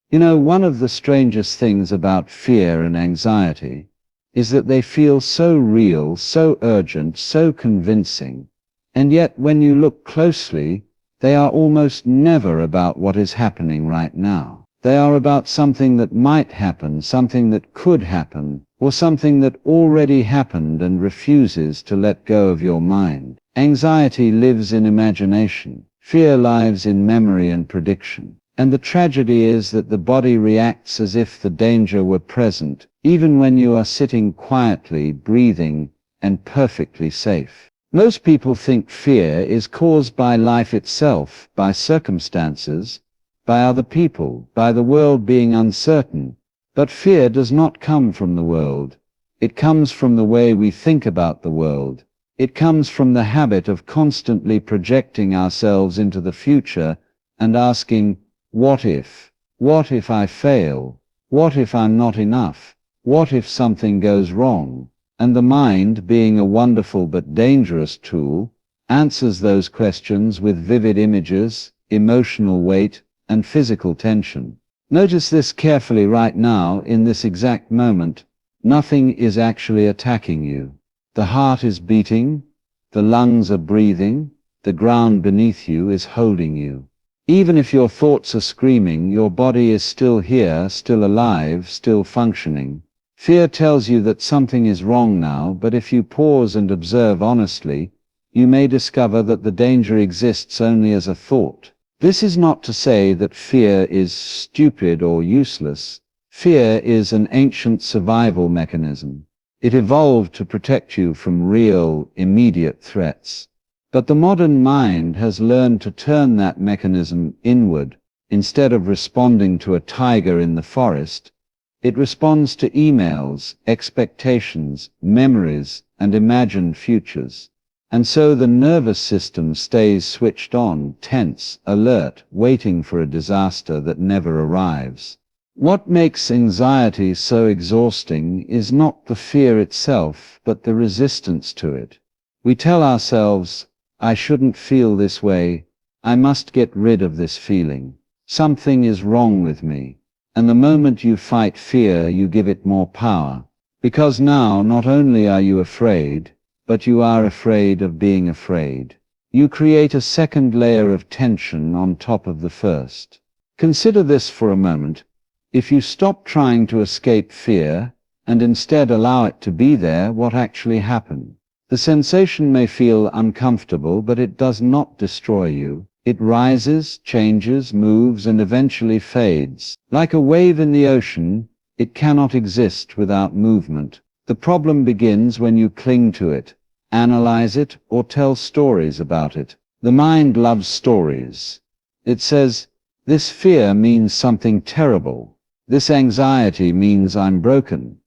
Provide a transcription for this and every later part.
You know, one of the strangest things about fear and anxiety is that they feel so real, so urgent, so convincing, and yet when you look closely, they are almost never about what is happening right now. They are about something that might happen, something that could happen, or something that already happened and refuses to let go of your mind. Anxiety lives in imagination. Fear lives in memory and prediction. And the tragedy is that the body reacts as if the danger were present, even when you are sitting quietly, breathing, and perfectly safe. Most people think fear is caused by life itself, by circumstances, by other people, by the world being uncertain. But fear does not come from the world. It comes from the way we think about the world. It comes from the habit of constantly projecting ourselves into the future and asking, what if? What if I fail? What if I'm not enough? What if something goes wrong? And the mind, being a wonderful but dangerous tool, answers those questions with vivid images, emotional weight, and physical tension. Notice this carefully right now, in this exact moment. Nothing is actually attacking you. The heart is beating, the lungs are breathing, the ground beneath you is holding you. Even if your thoughts are screaming, your body is still here, still alive, still functioning. Fear tells you that something is wrong now, but if you pause and observe honestly, you may discover that the danger exists only as a thought. This is not to say that fear is stupid or useless. Fear is an ancient survival mechanism. It evolved to protect you from real, immediate threats. But the modern mind has learned to turn that mechanism inward. Instead of responding to a tiger in the forest, it responds to emails, expectations, memories, and imagined futures. And so the nervous system stays switched on, tense, alert, waiting for a disaster that never arrives. What makes anxiety so exhausting is not the fear itself, but the resistance to it. We tell ourselves, I shouldn't feel this way, I must get rid of this feeling. Something is wrong with me. And the moment you fight fear, you give it more power. Because now not only are you afraid, but you are afraid of being afraid. You create a second layer of tension on top of the first. Consider this for a moment. If you stop trying to escape fear, and instead allow it to be there, what actually happens? The sensation may feel uncomfortable, but it does not destroy you. It rises, changes, moves, and eventually fades. Like a wave in the ocean, it cannot exist without movement. The problem begins when you cling to it, analyze it, or tell stories about it. The mind loves stories. It says, this fear means something terrible. This anxiety means I'm broken.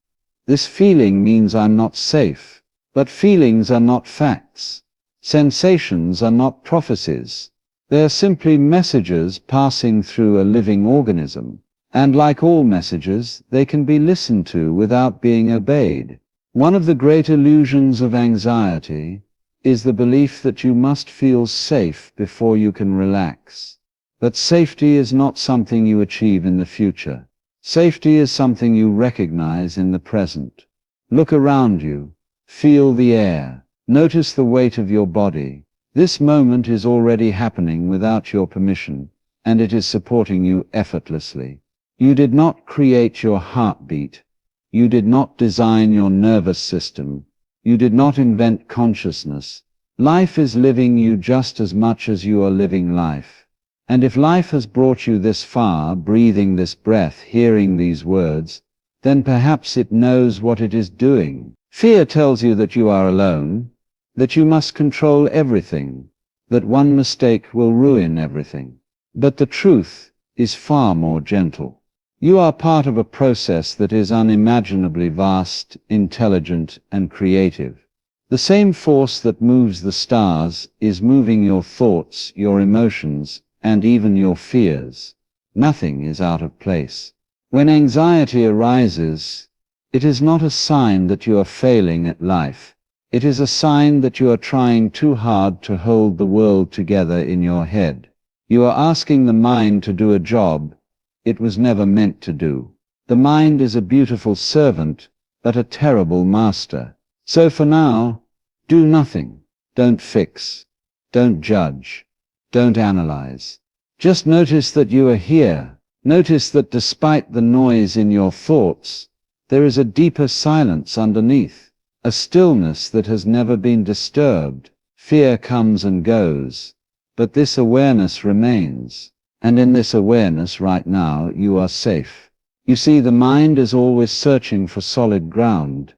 This feeling means I'm not safe. But feelings are not facts. Sensations are not prophecies. They are simply messages passing through a living organism. And like all messages, they can be listened to without being obeyed. One of the great illusions of anxiety is the belief that you must feel safe before you can relax. But safety is not something you achieve in the future. Safety is something you recognize in the present. Look around you. Feel the air. Notice the weight of your body. This moment is already happening without your permission, and it is supporting you effortlessly. You did not create your heartbeat. You did not design your nervous system. You did not invent consciousness. Life is living you just as much as you are living life. And if life has brought you this far, breathing this breath, hearing these words, then perhaps it knows what it is doing. Fear tells you that you are alone, that you must control everything, that one mistake will ruin everything. But the truth is far more gentle. You are part of a process that is unimaginably vast, intelligent, and creative. The same force that moves the stars is moving your thoughts, your emotions, and even your fears. Nothing is out of place. When anxiety arises, it is not a sign that you are failing at life. It is a sign that you are trying too hard to hold the world together in your head. You are asking the mind to do a job it was never meant to do. The mind is a beautiful servant, but a terrible master. So for now, do nothing. Don't fix. Don't judge. Don't analyze. Just notice that you are here. Notice that despite the noise in your thoughts, there is a deeper silence underneath, a stillness that has never been disturbed. Fear comes and goes, but this awareness remains. And in this awareness right now, you are safe. You see, the mind is always searching for solid ground.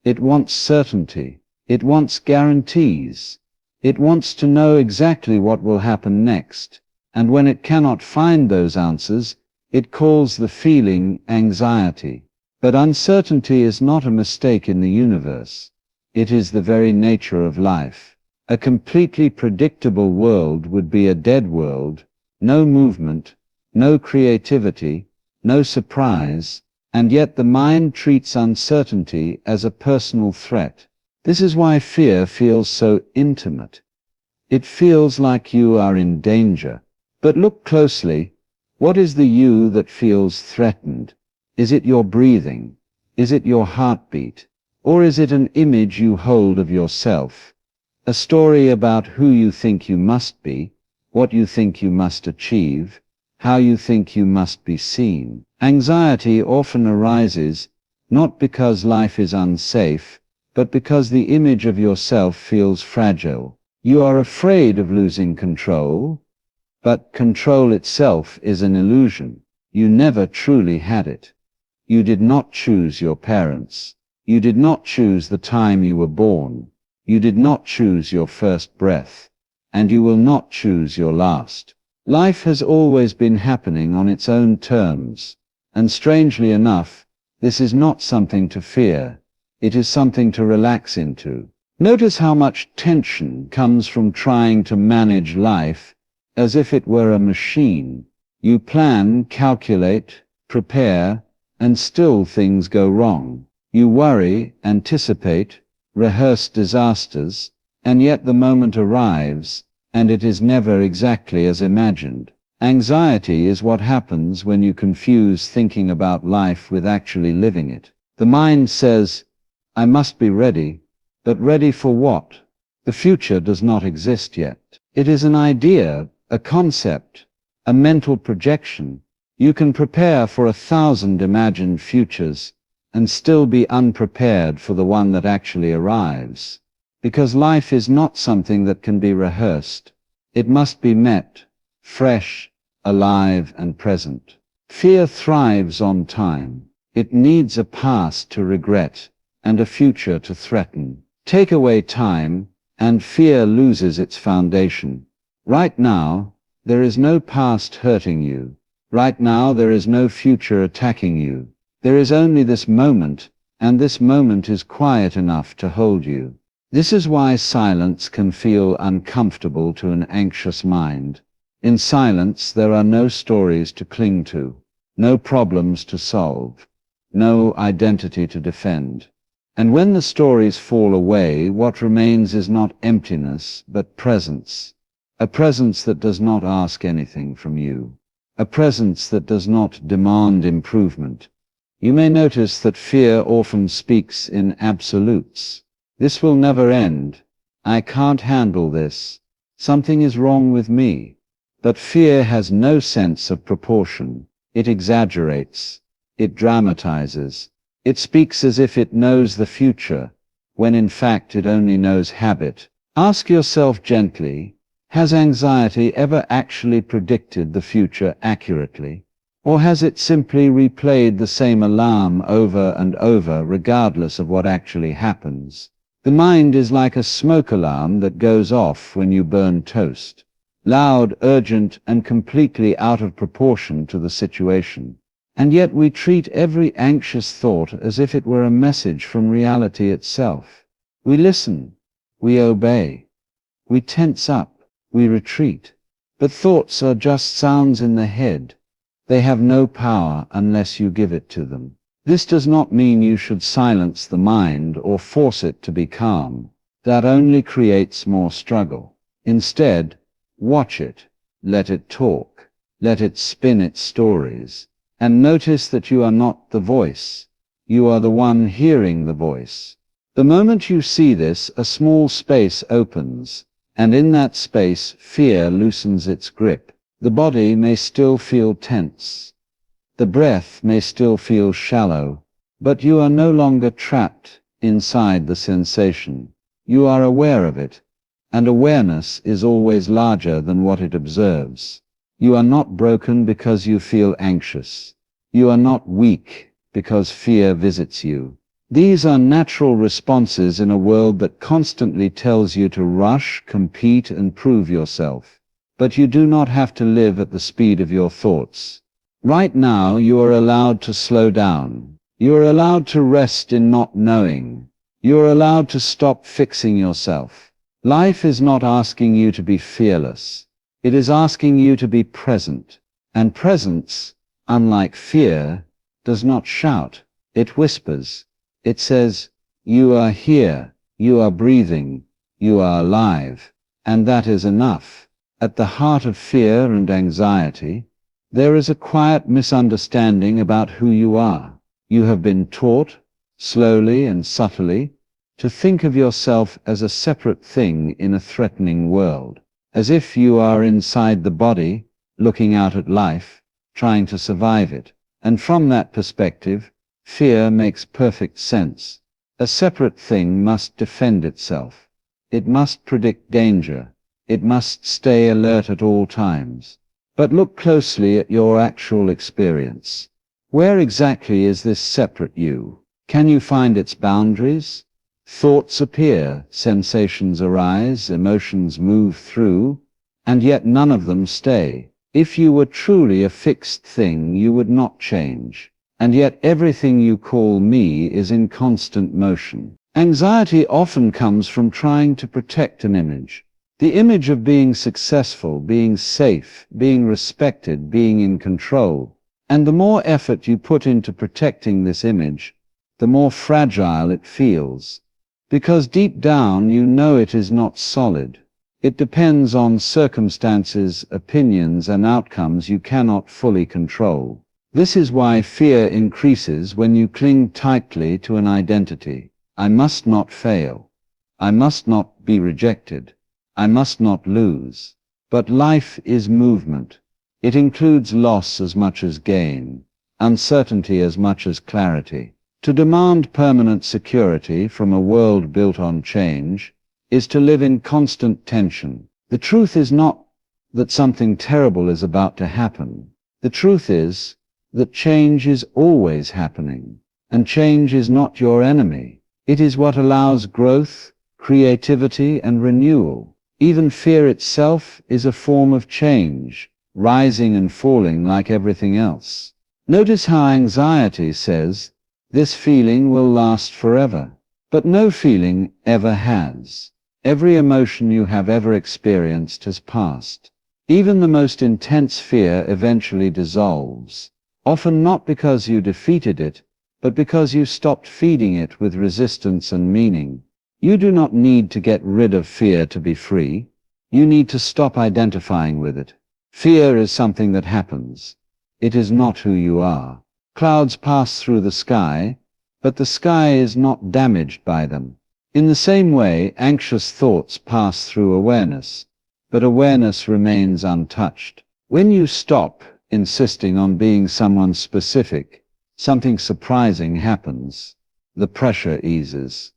It wants certainty. It wants guarantees. It wants to know exactly what will happen next. And when it cannot find those answers, it calls the feeling anxiety. But uncertainty is not a mistake in the universe. It is the very nature of life. A completely predictable world would be a dead world, no movement, no creativity, no surprise, and yet the mind treats uncertainty as a personal threat. This is why fear feels so intimate. It feels like you are in danger. But look closely. What is the you that feels threatened? Is it your breathing? Is it your heartbeat? Or is it an image you hold of yourself? A story about who you think you must be, what you think you must achieve, how you think you must be seen. Anxiety often arises, not because life is unsafe, but because the image of yourself feels fragile. You are afraid of losing control, but control itself is an illusion. You never truly had it. You did not choose your parents. You did not choose the time you were born. You did not choose your first breath. And you will not choose your last. Life has always been happening on its own terms. And strangely enough, this is not something to fear. It is something to relax into. Notice how much tension comes from trying to manage life as if it were a machine. You plan, calculate, prepare, and still things go wrong. You worry, anticipate, rehearse disasters, and yet the moment arrives, and it is never exactly as imagined. Anxiety is what happens when you confuse thinking about life with actually living it. The mind says, I must be ready, but ready for what? The future does not exist yet. It is an idea, a concept, a mental projection. You can prepare for 1,000 imagined futures and still be unprepared for the one that actually arrives. Because life is not something that can be rehearsed. It must be met, fresh, alive and present. Fear thrives on time. It needs a past to regret and a future to threaten. Take away time, and fear loses its foundation. Right now, there is no past hurting you. Right now, there is no future attacking you. There is only this moment, and this moment is quiet enough to hold you. This is why silence can feel uncomfortable to an anxious mind. In silence, there are no stories to cling to, no problems to solve, no identity to defend. And when the stories fall away, what remains is not emptiness, but presence. A presence that does not ask anything from you. A presence that does not demand improvement. You may notice that fear often speaks in absolutes. This will never end. I can't handle this. Something is wrong with me. But fear has no sense of proportion. It exaggerates. It dramatizes. It speaks as if it knows the future, when in fact it only knows habit. Ask yourself gently, has anxiety ever actually predicted the future accurately? Or has it simply replayed the same alarm over and over regardless of what actually happens? The mind is like a smoke alarm that goes off when you burn toast. Loud, urgent, and completely out of proportion to the situation. And yet we treat every anxious thought as if it were a message from reality itself. We listen. We obey. We tense up. We retreat. But thoughts are just sounds in the head. They have no power unless you give it to them. This does not mean you should silence the mind or force it to be calm. That only creates more struggle. Instead, watch it. Let it talk. Let it spin its stories. And notice that you are not the voice. You are the one hearing the voice. The moment you see this, a small space opens, and in that space, fear loosens its grip. The body may still feel tense. The breath may still feel shallow, but you are no longer trapped inside the sensation. You are aware of it, and awareness is always larger than what it observes. You are not broken because you feel anxious. You are not weak because fear visits you. These are natural responses in a world that constantly tells you to rush, compete, and prove yourself. But you do not have to live at the speed of your thoughts. Right now, you are allowed to slow down. You are allowed to rest in not knowing. You are allowed to stop fixing yourself. Life is not asking you to be fearless. It is asking you to be present. And presence, unlike fear, does not shout. It whispers. It says, "You are here, you are breathing, you are alive." And that is enough. At the heart of fear and anxiety, there is a quiet misunderstanding about who you are. You have been taught, slowly and subtly, to think of yourself as a separate thing in a threatening world, as if you are inside the body, looking out at life, trying to survive it. And from that perspective, fear makes perfect sense. A separate thing must defend itself. It must predict danger. It must stay alert at all times. But look closely at your actual experience. Where exactly is this separate you? Can you find its boundaries? Thoughts appear, sensations arise, emotions move through, and yet none of them stay. If you were truly a fixed thing, you would not change. And yet everything you call me is in constant motion. Anxiety often comes from trying to protect an image. The image of being successful, being safe, being respected, being in control. And the more effort you put into protecting this image, the more fragile it feels. Because deep down you know it is not solid. It depends on circumstances, opinions, and outcomes you cannot fully control. This is why fear increases when you cling tightly to an identity. I must not fail. I must not be rejected. I must not lose. But life is movement. It includes loss as much as gain, uncertainty as much as clarity. To demand permanent security from a world built on change is to live in constant tension. The truth is not that something terrible is about to happen. The truth is that change is always happening, and change is not your enemy. It is what allows growth, creativity, and renewal. Even fear itself is a form of change, rising and falling like everything else. Notice how anxiety says, "This feeling will last forever." But no feeling ever has. Every emotion you have ever experienced has passed. Even the most intense fear eventually dissolves. Often not because you defeated it, but because you stopped feeding it with resistance and meaning. You do not need to get rid of fear to be free. You need to stop identifying with it. Fear is something that happens. It is not who you are. Clouds pass through the sky, but the sky is not damaged by them. In the same way, anxious thoughts pass through awareness, but awareness remains untouched. When you stop insisting on being someone specific, something surprising happens. The pressure eases.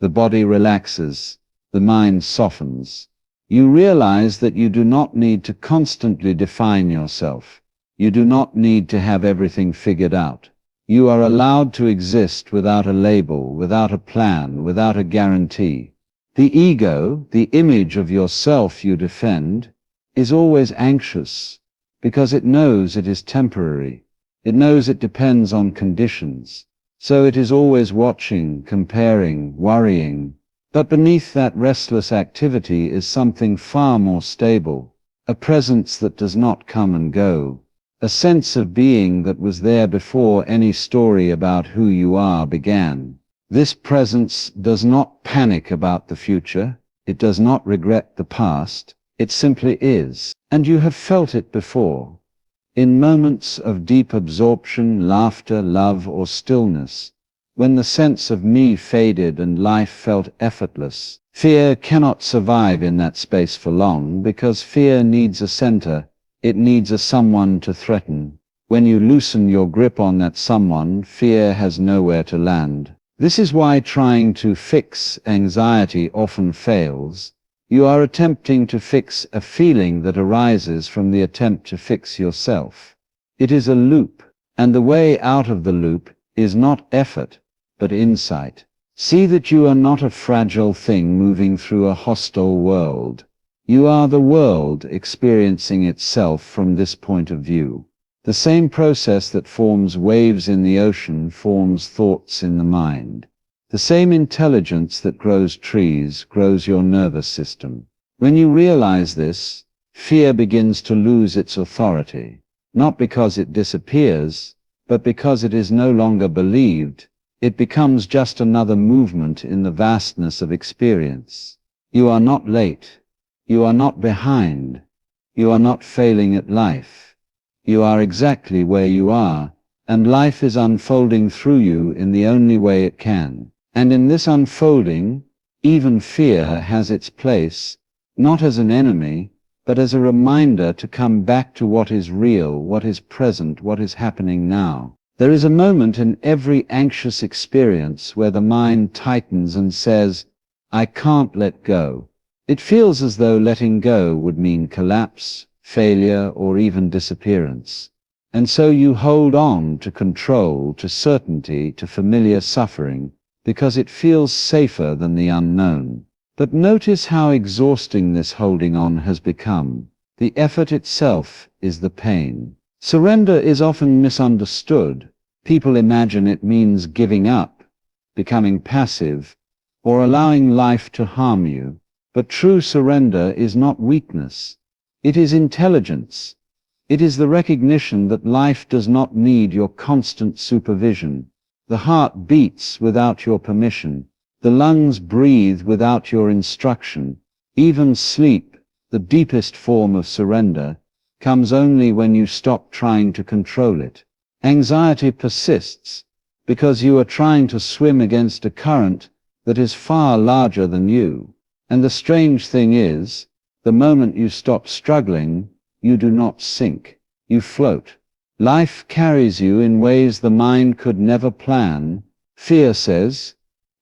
The body relaxes. The mind softens. You realize that you do not need to constantly define yourself. You do not need to have everything figured out. You are allowed to exist without a label, without a plan, without a guarantee. The ego, the image of yourself you defend, is always anxious, because it knows it is temporary. It knows it depends on conditions. So it is always watching, comparing, worrying. But beneath that restless activity is something far more stable, a presence that does not come and go, a sense of being that was there before any story about who you are began. This presence does not panic about the future. It does not regret the past. It simply is. And you have felt it before. In moments of deep absorption, laughter, love, or stillness, when the sense of me faded and life felt effortless, fear cannot survive in that space for long because fear needs a center, it needs a someone to threaten. When you loosen your grip on that someone, fear has nowhere to land. This is why trying to fix anxiety often fails. You are attempting to fix a feeling that arises from the attempt to fix yourself. It is a loop, and the way out of the loop is not effort, but insight. See that you are not a fragile thing moving through a hostile world. You are the world experiencing itself from this point of view. The same process that forms waves in the ocean forms thoughts in the mind. The same intelligence that grows trees grows your nervous system. When you realize this, fear begins to lose its authority, not because it disappears, but because it is no longer believed. It becomes just another movement in the vastness of experience. You are not late. You are not behind. You are not failing at life. You are exactly where you are, and life is unfolding through you in the only way it can. And in this unfolding, even fear has its place, not as an enemy, but as a reminder to come back to what is real, what is present, what is happening now. There is a moment in every anxious experience where the mind tightens and says, "I can't let go." It feels as though letting go would mean collapse, failure, or even disappearance. And so you hold on to control, to certainty, to familiar suffering, because it feels safer than the unknown. But notice how exhausting this holding on has become. The effort itself is the pain. Surrender is often misunderstood. People imagine it means giving up, becoming passive, or allowing life to harm you. But true surrender is not weakness. It is intelligence. It is the recognition that life does not need your constant supervision. The heart beats without your permission. The lungs breathe without your instruction. Even sleep, the deepest form of surrender, comes only when you stop trying to control it. Anxiety persists because you are trying to swim against a current that is far larger than you. And the strange thing is, the moment you stop struggling, you do not sink. You float. Life carries you in ways the mind could never plan. Fear says,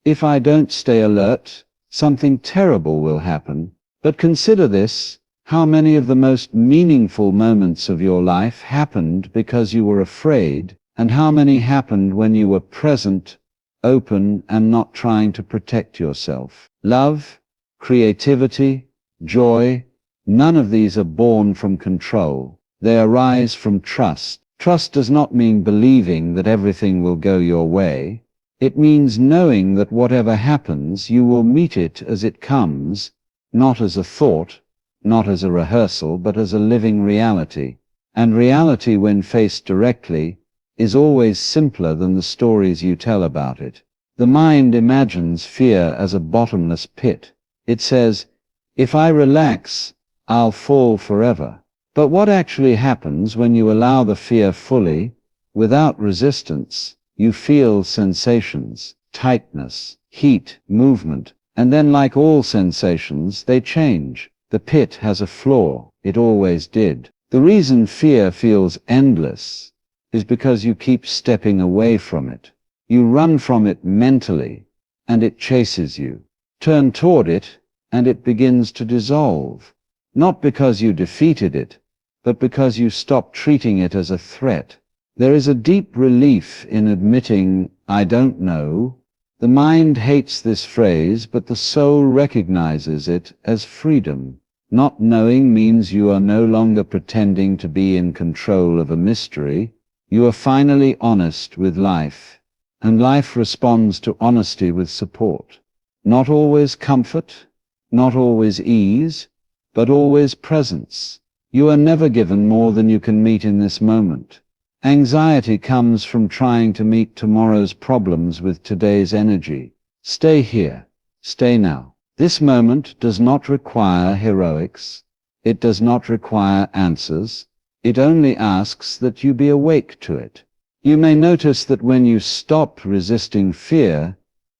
"If I don't stay alert, something terrible will happen." But consider this, how many of the most meaningful moments of your life happened because you were afraid, and how many happened when you were present, open, and not trying to protect yourself. Love, creativity, joy, none of these are born from control. They arise from trust. Trust does not mean believing that everything will go your way. It means knowing that whatever happens, you will meet it as it comes, not as a thought, not as a rehearsal, but as a living reality. And reality, when faced directly, is always simpler than the stories you tell about it. The mind imagines fear as a bottomless pit. It says, "If I relax, I'll fall forever." But what actually happens when you allow the fear fully, without resistance? You feel sensations, tightness, heat, movement, and then, like all sensations, they change. The pit has a flaw. It always did. The reason fear feels endless is because you keep stepping away from it. You run from it mentally, and it chases you. Turn toward it, and it begins to dissolve. Not because you defeated it, but because you stop treating it as a threat. There is a deep relief in admitting, "I don't know." The mind hates this phrase, but the soul recognizes it as freedom. Not knowing means you are no longer pretending to be in control of a mystery. You are finally honest with life, and life responds to honesty with support. Not always comfort, not always ease, but always presence. You are never given more than you can meet in this moment. Anxiety comes from trying to meet tomorrow's problems with today's energy. Stay here. Stay now. This moment does not require heroics. It does not require answers. It only asks that you be awake to it. You may notice that when you stop resisting fear,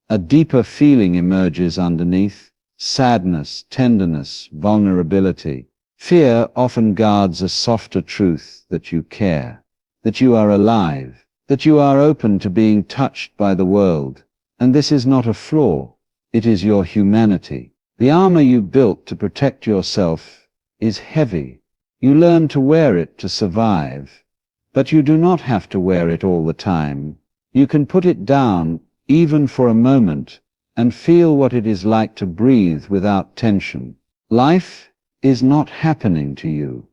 a deeper feeling emerges underneath: sadness, tenderness, vulnerability. Fear often guards a softer truth: that you care, that you are alive, that you are open to being touched by the world. And this is not a flaw, it is your humanity. The armor you built to protect yourself is heavy. You learn to wear it to survive. But you do not have to wear it all the time. You can put it down, even for a moment, and feel what it is like to breathe without tension. Life is not happening to you.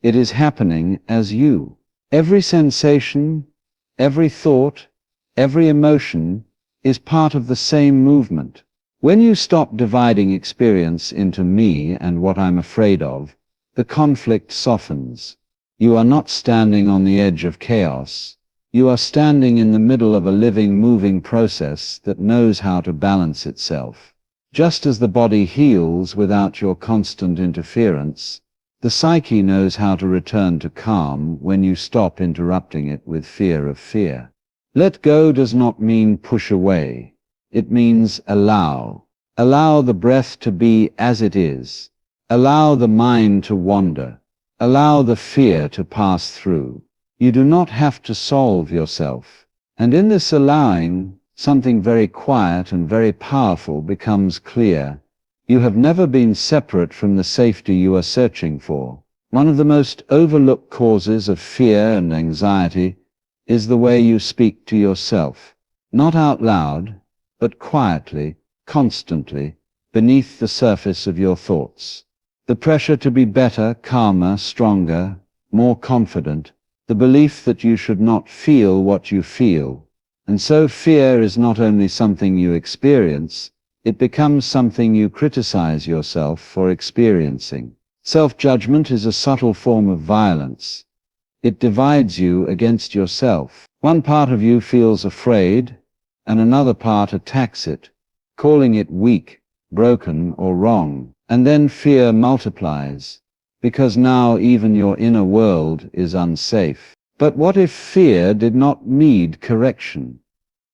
It is happening as you. Every sensation, every thought, every emotion is part of the same movement. When you stop dividing experience into me and what I'm afraid of, the conflict softens. You are not standing on the edge of chaos. You are standing in the middle of a living, moving process that knows how to balance itself. Just as the body heals without your constant interference, the psyche knows how to return to calm when you stop interrupting it with fear of fear. Let go does not mean push away. It means allow. Allow the breath to be as it is. Allow the mind to wander. Allow the fear to pass through. You do not have to solve yourself. And in this allowing, something very quiet and very powerful becomes clear. You have never been separate from the safety you are searching for. One of the most overlooked causes of fear and anxiety is the way you speak to yourself. Not out loud, but quietly, constantly, beneath the surface of your thoughts. The pressure to be better, calmer, stronger, more confident. The belief that you should not feel what you feel. And so fear is not only something you experience, it becomes something you criticize yourself for experiencing. Self-judgment is a subtle form of violence. It divides you against yourself. One part of you feels afraid, and another part attacks it, calling it weak, broken, or wrong. And then fear multiplies, because now even your inner world is unsafe. But what if fear did not need correction?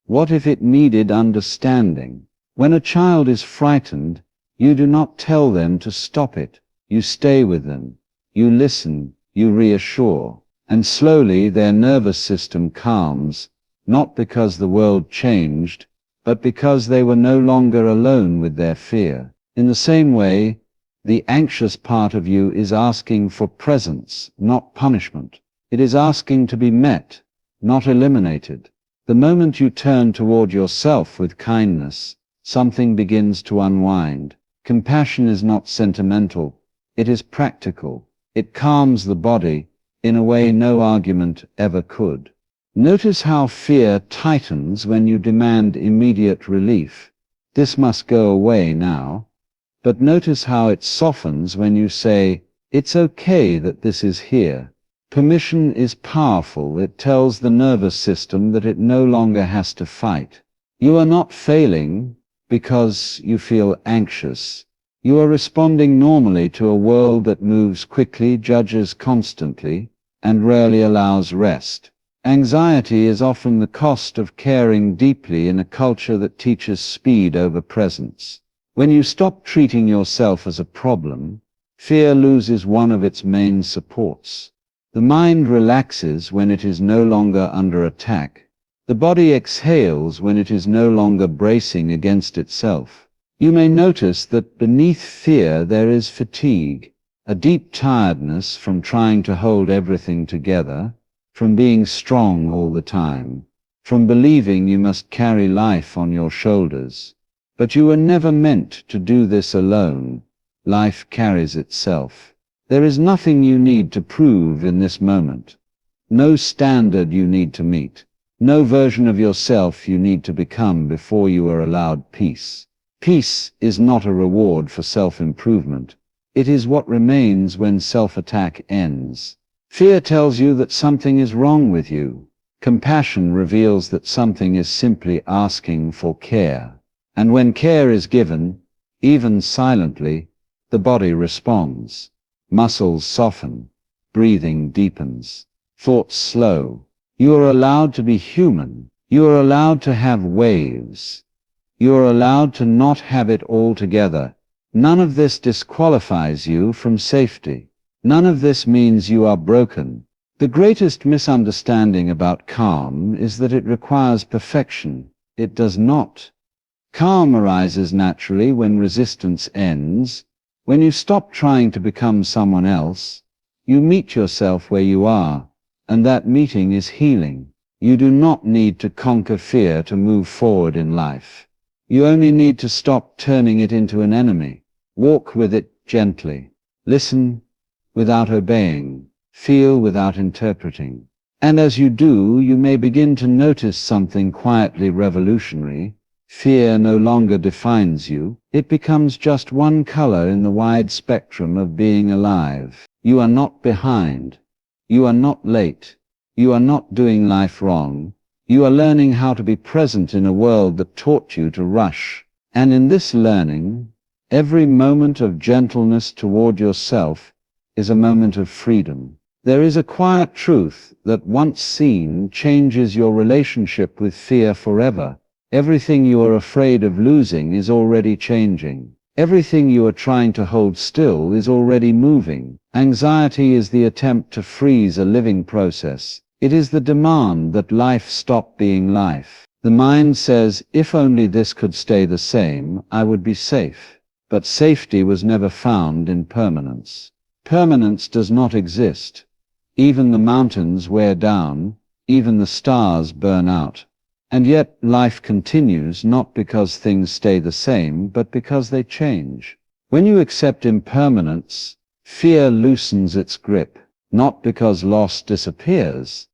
What if it needed understanding? When a child is frightened, you do not tell them to stop it. You stay with them. You listen, you reassure. And slowly their nervous system calms, not because the world changed, but because they were no longer alone with their fear. In the same way, the anxious part of you is asking for presence, not punishment. It is asking to be met, not eliminated. The moment you turn toward yourself with kindness, something begins to unwind. Compassion is not sentimental, it is practical. It calms the body in a way no argument ever could. Notice how fear tightens when you demand immediate relief. This must go away now. But notice how it softens when you say, it's okay that this is here. Permission is powerful. It tells the nervous system that it no longer has to fight. You are not failing because you feel anxious. You are responding normally to a world that moves quickly, judges constantly, and rarely allows rest. Anxiety is often the cost of caring deeply in a culture that teaches speed over presence. When you stop treating yourself as a problem, fear loses one of its main supports. The mind relaxes when it is no longer under attack. The body exhales when it is no longer bracing against itself. You may notice that beneath fear there is fatigue, a deep tiredness from trying to hold everything together, from being strong all the time, from believing you must carry life on your shoulders. But you were never meant to do this alone. Life carries itself. There is nothing you need to prove in this moment. No standard you need to meet. No version of yourself you need to become before you are allowed peace. Peace is not a reward for self-improvement. It is what remains when self-attack ends. Fear tells you that something is wrong with you. Compassion reveals that something is simply asking for care. And when care is given, even silently, the body responds. Muscles soften, Breathing deepens. Thoughts slow. You are allowed to be human. You are allowed to have waves. You are allowed to not have it all together. None of this disqualifies you from safety. None of this means you are broken. The greatest misunderstanding about calm is that it requires perfection. It does not. Calm arises naturally when resistance ends, when you stop trying to become someone else. You meet yourself where you are, and that meeting is healing. You do not need to conquer fear to move forward in life. You only need to stop turning it into an enemy. Walk with it gently. Listen without obeying. Feel without interpreting. And as you do, you may begin to notice something quietly revolutionary. Fear no longer defines you. It becomes just one color in the wide spectrum of being alive. You are not behind. You are not late. You are not doing life wrong. You are learning how to be present in a world that taught you to rush. And in this learning, every moment of gentleness toward yourself is a moment of freedom. There is a quiet truth that once seen changes your relationship with fear forever. Everything you are afraid of losing is already changing. Everything you are trying to hold still is already moving. Anxiety is the attempt to freeze a living process. It is the demand that life stop being life. The mind says, if only this could stay the same, I would be safe. But safety was never found in permanence. Permanence does not exist. Even the mountains wear down, even the stars burn out. And yet life continues not because things stay the same, but because they change. When you accept impermanence, fear loosens its grip, not because loss disappears,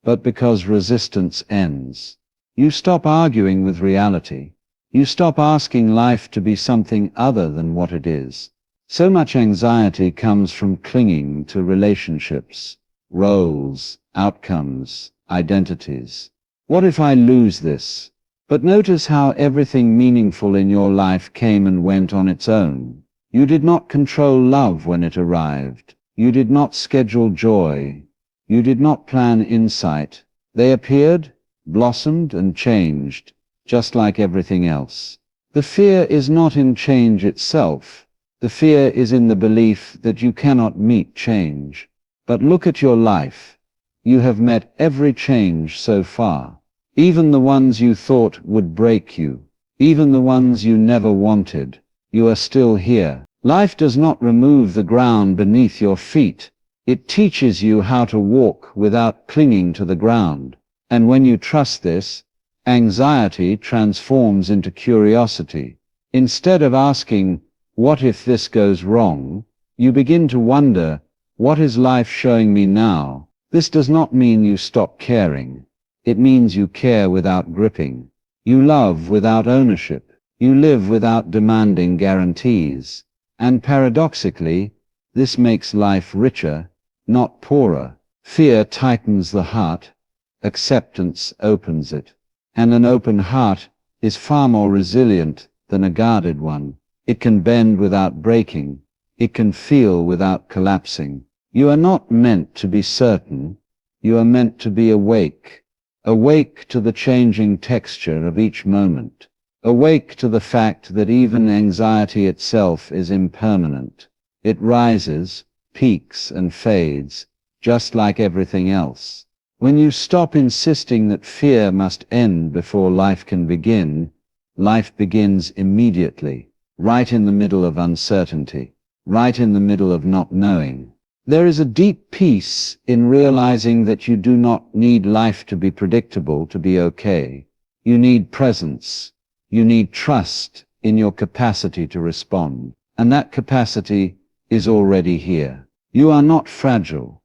but because resistance ends. You stop arguing with reality. You stop asking life to be something other than what it is. So much anxiety comes from clinging to relationships, roles, outcomes, identities. What if I lose this? But notice how everything meaningful in your life came and went on its own. You did not control love when it arrived. You did not schedule joy. You did not plan insight. They appeared, blossomed, and changed, just like everything else. The fear is not in change itself. The fear is in the belief that you cannot meet change. But look at your life. You have met every change so far. Even the ones you thought would break you. Even the ones you never wanted. You are still here. Life does not remove the ground beneath your feet. It teaches you how to walk without clinging to the ground. And when you trust this, anxiety transforms into curiosity. Instead of asking, what if this goes wrong? You begin to wonder, what is life showing me now? This does not mean you stop caring. It means you care without gripping. You love without ownership. You live without demanding guarantees. And paradoxically, this makes life richer, not poorer. Fear tightens the heart. Acceptance opens it. And an open heart is far more resilient than a guarded one. It can bend without breaking. It can feel without collapsing. You are not meant to be certain. You are meant to be awake. Awake to the changing texture of each moment. Awake to the fact that even anxiety itself is impermanent. It rises, peaks, and fades, just like everything else. When you stop insisting that fear must end before life can begin, life begins immediately, right in the middle of uncertainty, right in the middle of not knowing. There is a deep peace in realizing that you do not need life to be predictable to be okay. You need presence. You need trust in your capacity to respond. And that capacity is already here. You are not fragile.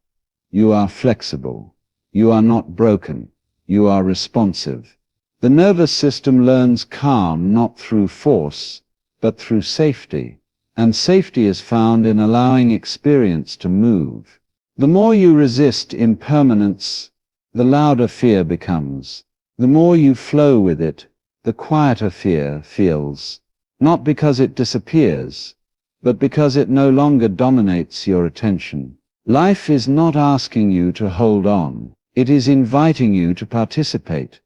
You are flexible. You are not broken. You are responsive. The nervous system learns calm not through force, but through safety. And safety is found in allowing experience to move. The more you resist impermanence, the louder fear becomes. The more you flow with it, the quieter fear feels. Not because it disappears, but because it no longer dominates your attention. Life is not asking you to hold on. It is inviting you to participate,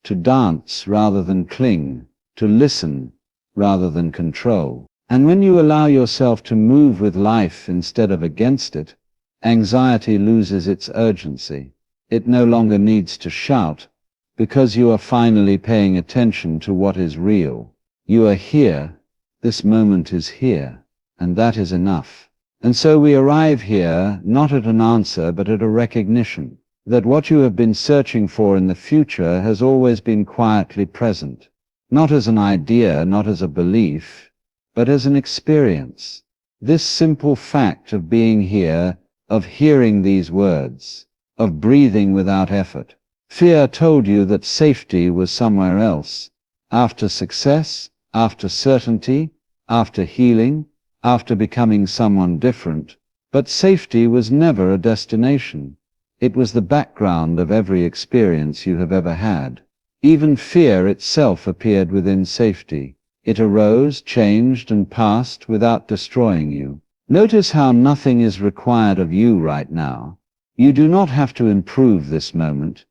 to dance rather than cling, to listen rather than control. And when you allow yourself to move with life instead of against it, anxiety loses its urgency. It no longer needs to shout, because you are finally paying attention to what is real. You are here, this moment is here, and that is enough. And so we arrive here not at an answer but at a recognition that what you have been searching for in the future has always been quietly present, not as an idea, not as a belief, but as an experience. This simple fact of being here, of hearing these words, of breathing without effort. Fear told you that safety was somewhere else, after success, after certainty, after healing, after becoming someone different. But safety was never a destination. It was the background of every experience you have ever had. Even fear itself appeared within safety. It arose, changed, and passed without destroying you. Notice how nothing is required of you right now. You do not have to improve this moment.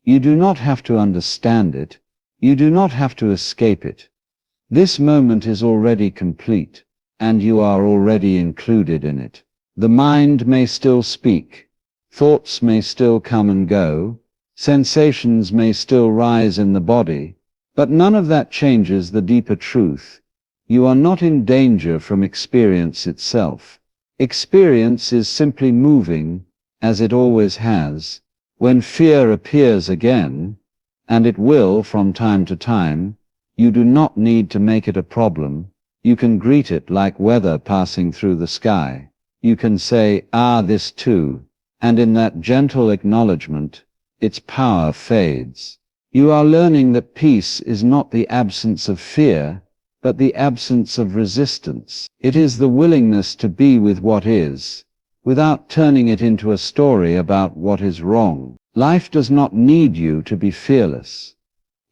You do not have to understand it. You do not have to escape it. This moment is already complete, and you are already included in it. The mind may still speak. Thoughts may still come and go. Sensations may still rise in the body. But none of that changes the deeper truth. You are not in danger from experience itself. Experience is simply moving, as it always has. When fear appears again, and it will from time to time, you do not need to make it a problem. You can greet it like weather passing through the sky. You can say, "Ah, this too," and in that gentle acknowledgement, its power fades. You are learning that peace is not the absence of fear, but the absence of resistance. It is the willingness to be with what is, without turning it into a story about what is wrong. Life does not need you to be fearless.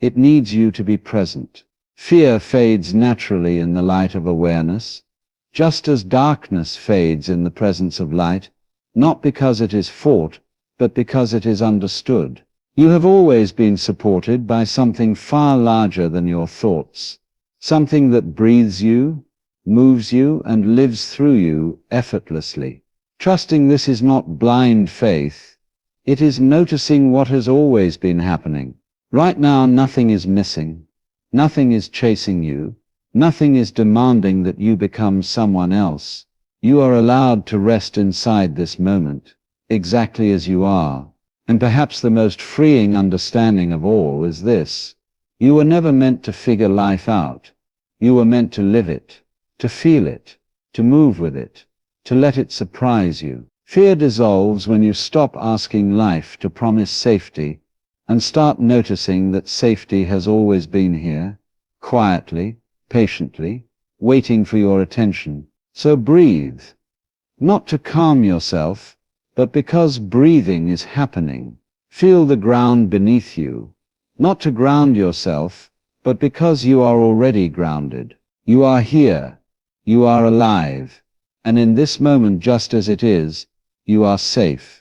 It needs you to be present. Fear fades naturally in the light of awareness, just as darkness fades in the presence of light, not because it is fought, but because it is understood. You have always been supported by something far larger than your thoughts, something that breathes you, moves you, and lives through you effortlessly. Trusting this is not blind faith. It is noticing what has always been happening. Right now nothing is missing. Nothing is chasing you. Nothing is demanding that you become someone else. You are allowed to rest inside this moment, exactly as you are. And perhaps the most freeing understanding of all is this: you were never meant to figure life out. You were meant to live it, to feel it, to move with it, to let it surprise you. Fear dissolves when you stop asking life to promise safety and start noticing that safety has always been here, quietly, patiently, waiting for your attention. So breathe, not to calm yourself, but because breathing is happening. Feel the ground beneath you, not to ground yourself, but because you are already grounded. You are here, you are alive, and in this moment just as it is, you are safe.